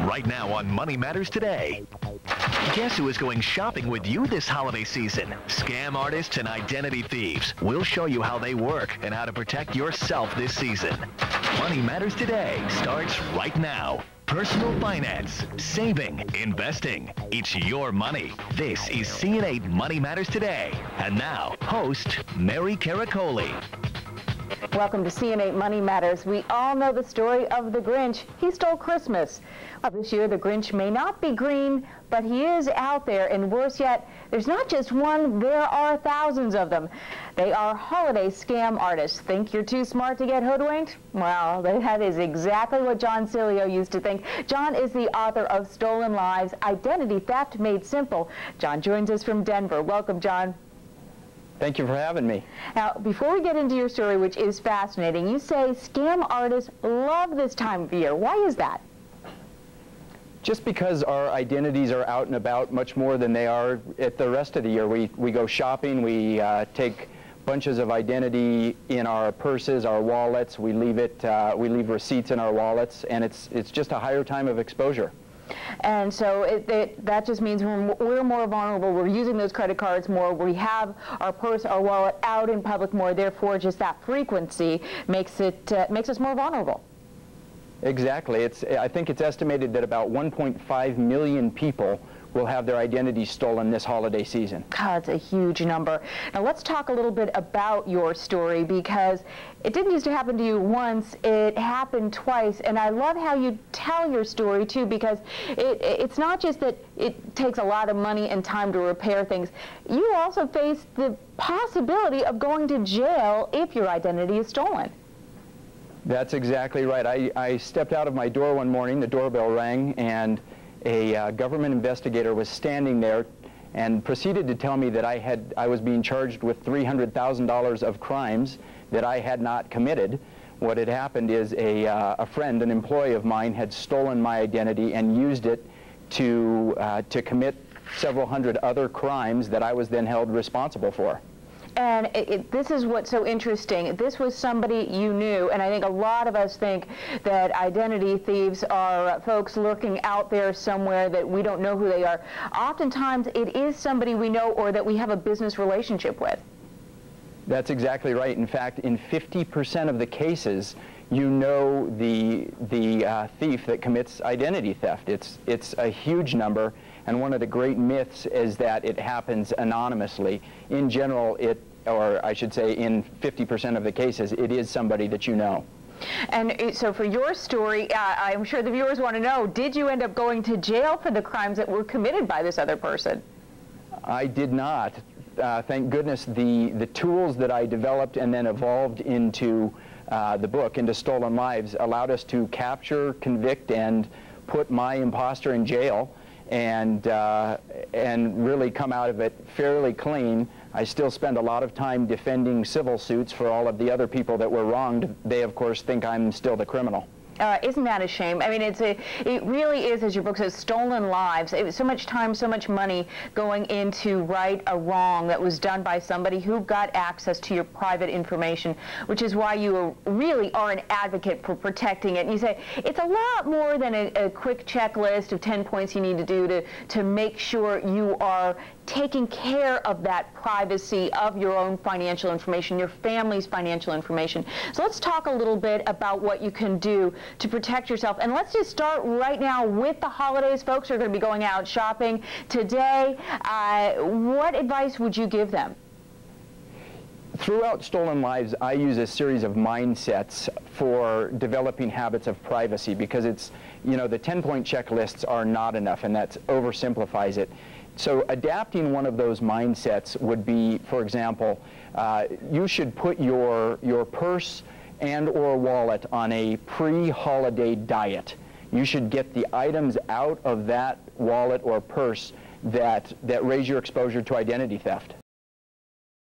right now on Money Matters Today. Guess who is going shopping with you this holiday season? Scam artists and identity thieves. We'll show you how they work and how to protect yourself this season. Money Matters Today starts right now. Personal finance, saving, investing. It's your money. This is CNN8 Money Matters Today. And now, host Mary Caracoli. Welcome to CNN8 Money Matters. We all know the story of the Grinch. He stole Christmas. Well, this year the Grinch may not be green, but he is out there. And worse yet, there's not just one, there are thousands of them. They are holiday scam artists. Think you're too smart to get hoodwinked? Well, that is exactly what John Sileo used to think. John is the author of Stolen Lives, Identity Theft Made Simple. John joins us from Denver. Welcome, John. Thank you for having me. Now, before we get into your story, which is fascinating, you say scam artists love this time of year. Why is that? Just because our identities are out and about much more than they are at the rest of the year. We go shopping, we take bunches of identity in our purses, our wallets, we leave receipts in our wallets, and it's just a higher time of exposure. And so that just means we're more vulnerable. We're using those credit cards more. We have our purse, our wallet out in public more. Therefore, just that frequency makes us more vulnerable. Exactly. I think it's estimated that about 1.5 million people will have their identities stolen this holiday season. God, that's a huge number. Now let's talk a little bit about your story, because it didn't used to happen to you once, it happened twice. And I love how you tell your story too, because it's not just that it takes a lot of money and time to repair things. You also face the possibility of going to jail if your identity is stolen. That's exactly right. I stepped out of my door one morning, the doorbell rang, and a government investigator was standing there and proceeded to tell me that I was being charged with $300,000 of crimes that I had not committed. What had happened is a friend, an employee of mine, had stolen my identity and used it to commit several hundred other crimes that I was then held responsible for. And this is what's so interesting. This was somebody you knew, and I think a lot of us think that identity thieves are folks lurking out there somewhere that we don't know who they are. Oftentimes, it is somebody we know or that we have a business relationship with. That's exactly right. In fact, in 50% of the cases, you know the thief that commits identity theft. It's a huge number, and one of the great myths is that it happens anonymously. In general, or I should say in 50% of the cases, it is somebody that you know. And so for your story, I'm sure the viewers want to know, did you end up going to jail for the crimes that were committed by this other person? I did not. Thank goodness. The tools that I developed and then evolved into the book, into Stolen Lives, allowed us to capture, convict, and put my imposter in jail, and really come out of it fairly clean. I still spend a lot of time defending civil suits for all of the other people that were wronged. They, of course, think I'm still the criminal. Isn't that a shame? I mean, it really is, as your book says, stolen lives. It was so much time, so much money going into right a wrong that was done by somebody who got access to your private information, which is why you really are an advocate for protecting it. And you say it's a lot more than a quick checklist of 10 points you need to do to make sure you are taking care of that privacy of your own financial information, your family's financial information. So let's talk a little bit about what you can do to protect yourself. And let's just start right now with the holidays. Folks are going to be going out shopping today. What advice would you give them? Throughout Stolen Lives, I use a series of mindsets for developing habits of privacy, because it's, you know, the 10-point checklists are not enough, and that oversimplifies it. So adapting one of those mindsets would be, for example, you should put your purse and or wallet on a pre-holiday diet. You should get the items out of that wallet or purse that raise your exposure to identity theft.